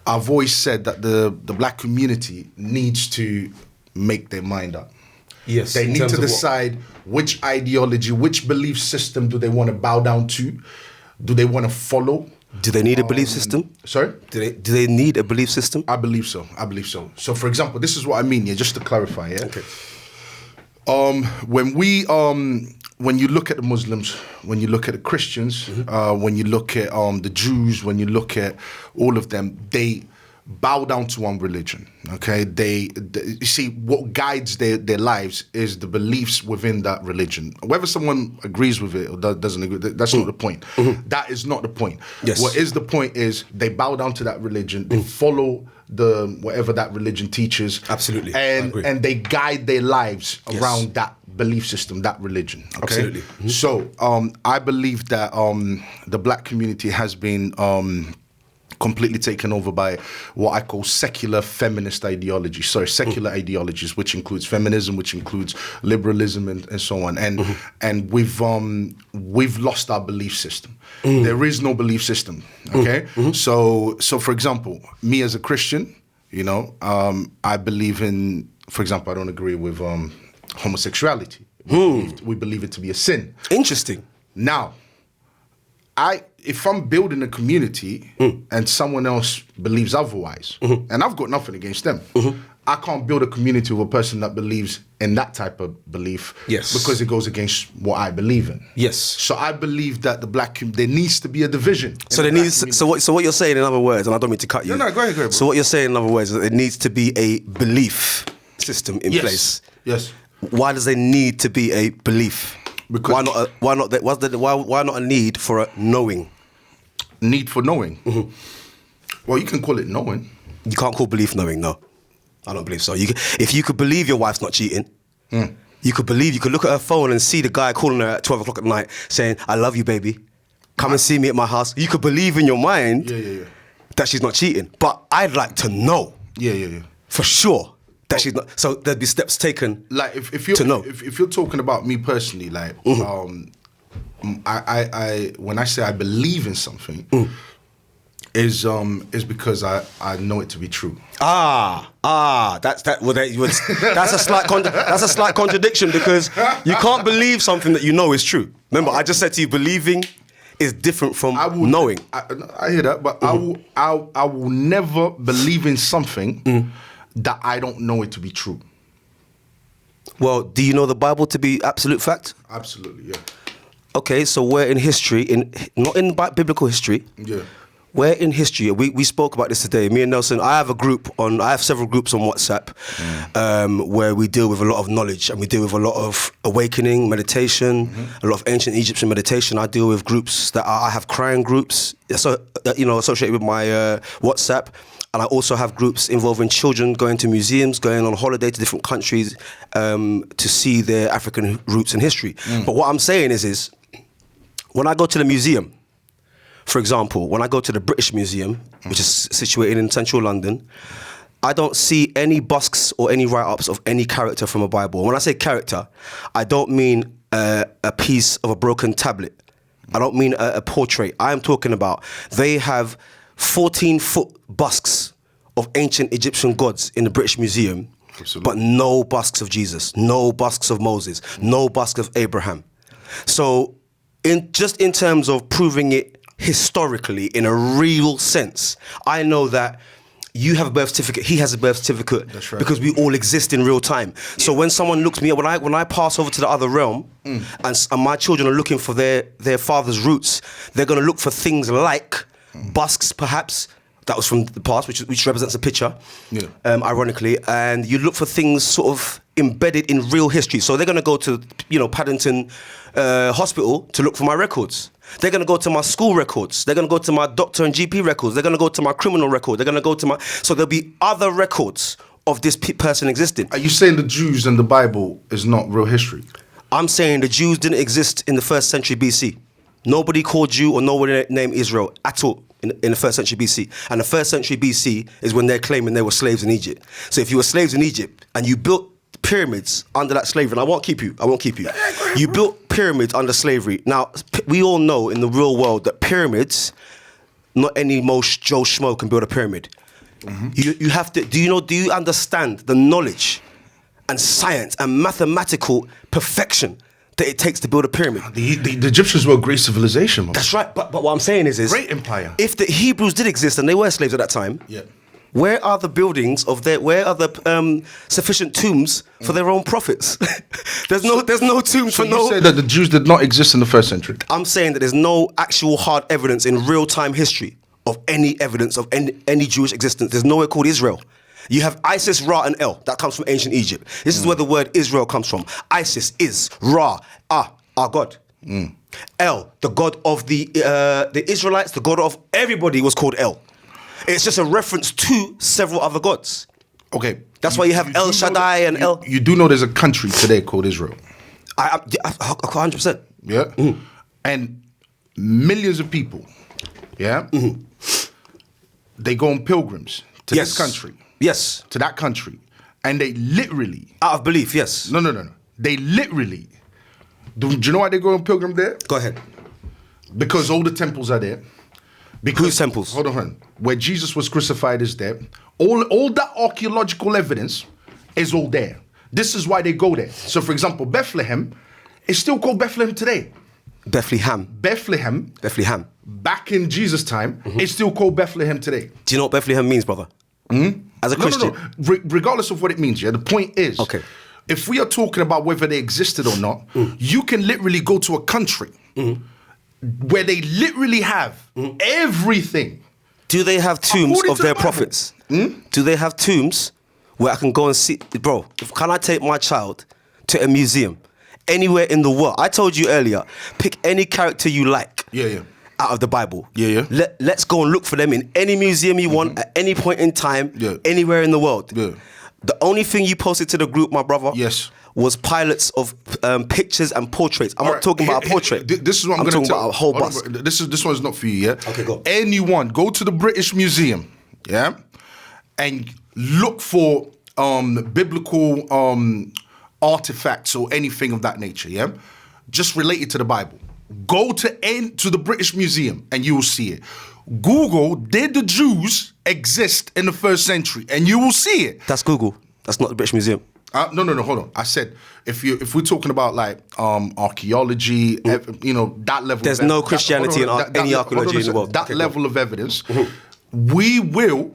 I've always said that the black community needs to make their mind up. Yes. They need to decide which ideology, which belief system do they want to bow down to? Do they want to follow? Do they need a belief system? Sorry? Do they need a belief system? I believe so. So for example, this is what I mean, yeah, just to clarify, yeah? Okay. When you look at the Muslims, when you look at the Christians, when you look at the Jews, when you look at all of them, they bow down to one religion. Okay, you see what guides their lives is the beliefs within that religion. Whether someone agrees with it or doesn't agree, that's not the point. That is not the point. Yes. What is the point is they bow down to that religion, they follow whatever that religion teaches. Absolutely. I agree. And they guide their lives Yes. around that belief system, that religion. Okay? Absolutely. So I believe that the black community has been completely taken over by what I call secular feminist ideology. Secular ideologies, which includes feminism, which includes liberalism, and so on. And we've lost our belief system. There is no belief system. Okay, so for example, me as a Christian, you know, I believe in, for example, I don't agree with homosexuality. We believe it to be a sin. Interesting. Now, if I'm building a community and someone else believes otherwise, and I've got nothing against them, I can't build a community with a person that believes in that type of belief, Yes. because it goes against what I believe in. Yes. So I believe that there needs to be a division. So there needs. So what you're saying in other words, and I don't mean to cut you. No, go ahead, bro. So what you're saying in other words is that there needs to be a belief system in place. Yes. Why does there need to be a belief? Because why not a need for a knowing? Need for knowing. Well, you can call it knowing. You can't call belief knowing. No, I don't believe so. If you could believe your wife's not cheating, you could look at her phone and see the guy calling her at 12 o'clock at night saying, "I love you, baby. Come and see me at my house." You could believe in your mind that she's not cheating. But I'd like to know. For sure. That she's not. So there'd be steps taken. Like if you're to know. If you're talking about me personally, like I when I say I believe in something, is because I know it to be true. That's that. Well, that's a slight contradiction, because you can't believe something that you know is true. Remember, I just said to you, believing is different from knowing. I hear that, but I will never believe in something that I don't know it to be true. Well, do you know the Bible to be absolute fact? Absolutely, yeah. Okay, so where in history, not in biblical history, where in history, we spoke about this today, me and Nelson, I have several groups on WhatsApp where we deal with a lot of knowledge, and we deal with a lot of awakening, meditation, a lot of ancient Egyptian meditation. I deal with groups I have crying groups, associated with my WhatsApp. And I also have groups involving children going to museums, going on holiday to different countries to see their African roots and history. But what I'm saying is when I go to the museum, for example, when I go to the British Museum, which is situated in central London, I don't see any busks or any write-ups of any character from a Bible. When I say character, I don't mean a piece of a broken tablet. I don't mean a portrait. I am talking about they have 14-foot busks of ancient Egyptian gods in the British Museum, but no busks of Jesus, no busks of Moses, no bust of Abraham. So in terms of proving it historically in a real sense, I know that you have a birth certificate, he has a birth certificate. That's right. Because we all exist in real time. Yeah. So when someone looks me up, when I pass over to the other realm and my children are looking for their father's roots, they're going to look for things like busks, perhaps, that was from the past, which represents a picture, ironically, and you look for things sort of embedded in real history. So they're going to go to, Paddington Hospital to look for my records. They're going to go to my school records. They're going to go to my doctor and GP records. They're going to go to my criminal record. They're going to go to so there'll be other records of this person existing. Are you saying the Jews and the Bible is not real history? I'm saying the Jews didn't exist in the 1st century BC. Nobody called Jew or nobody named Israel at all in the 1st century BC. And the 1st century BC is when they're claiming they were slaves in Egypt. So if you were slaves in Egypt and you built pyramids under that slavery, and I won't keep you. You built pyramids under slavery. Now, we all know in the real world that pyramids, not any Joe Schmo can build a pyramid. You have to. Do you understand the knowledge and science and mathematical perfection that it takes to build a pyramid? The Egyptians were a great civilization, man. That's right. But what I'm saying is great empire. If the Hebrews did exist and they were slaves at that time, yeah. Where are the buildings of their? Where are the sufficient tombs for their own prophets? there's no tombs for no. You say that the Jews did not exist in the first century. I'm saying that there's no actual hard evidence in real time history of any evidence of any Jewish existence. There's nowhere called Israel. You have Isis, Ra, and El. That comes from ancient Egypt. This is where the word Israel comes from. Isis is Ra, our God. El, the god of the Israelites, the god of everybody was called El. It's just a reference to several other gods. Okay. That's why you have El Shaddai and El. You do know there's a country today called Israel. 100%. Yeah. And millions of people, yeah, they go on pilgrims to this country. Yes. To that country. And they literally... Out of belief, yes. No. They literally... Do you know why they go on pilgrim there? Go ahead. Because all the temples are there. Because, whose temples? Hold on. Where Jesus was crucified is there. All that archaeological evidence is all there. This is why they go there. So, for example, Bethlehem is still called Bethlehem today. Bethlehem. Back in Jesus' time, it's still called Bethlehem today. Do you know what Bethlehem means, brother? As a Christian? No. Regardless of what it means, yeah. The point is, okay, if we are talking about whether they existed or not, you can literally go to a country where they literally have everything. Do they have tombs of their prophets? Do they have tombs where I can go and see? Bro, can I take my child to a museum anywhere in the world? I told you earlier, pick any character you like. Yeah. Out of the Bible. Yeah. Let's go and look for them in any museum you want at any point in time, anywhere in the world. Yeah. The only thing you posted to the group, my brother, was pilots of pictures and portraits. I'm not talking about a portrait. This is what I'm going to tell. About a whole bus. This one's not for you, yeah? Okay, go. Anyone, go to the British Museum, yeah? And look for biblical artifacts or anything of that nature, yeah? Just related to the Bible. Go to the British Museum and you will see it. Google, did the Jews exist in the first century? And you will see it. That's Google. That's not the British Museum. No, hold on. I said if we're talking about like archaeology, that level. There's no Christianity in any archaeology in the world. That level of evidence, we will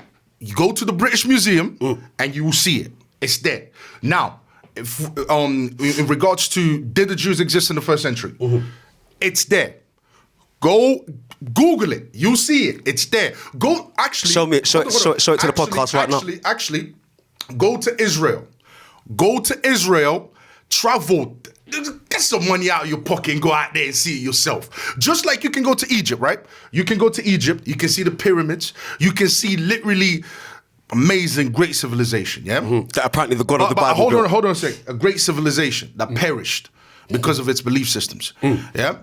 go to the British Museum and you will see it. It's there. Now, if in regards to did the Jews exist in the first century, it's there. Go Google it. You'll see it. It's there. Go show it to the podcast right now. Actually, go to Israel. Go to Israel, travel, get some money out of your pocket and go out there and see it yourself. Just like you can go to Egypt, right? You can go to Egypt, you can see the pyramids, you can see literally amazing, great civilization, yeah? That apparently the God of the Bible hold on a sec. A great civilization that perished because of its belief systems, yeah?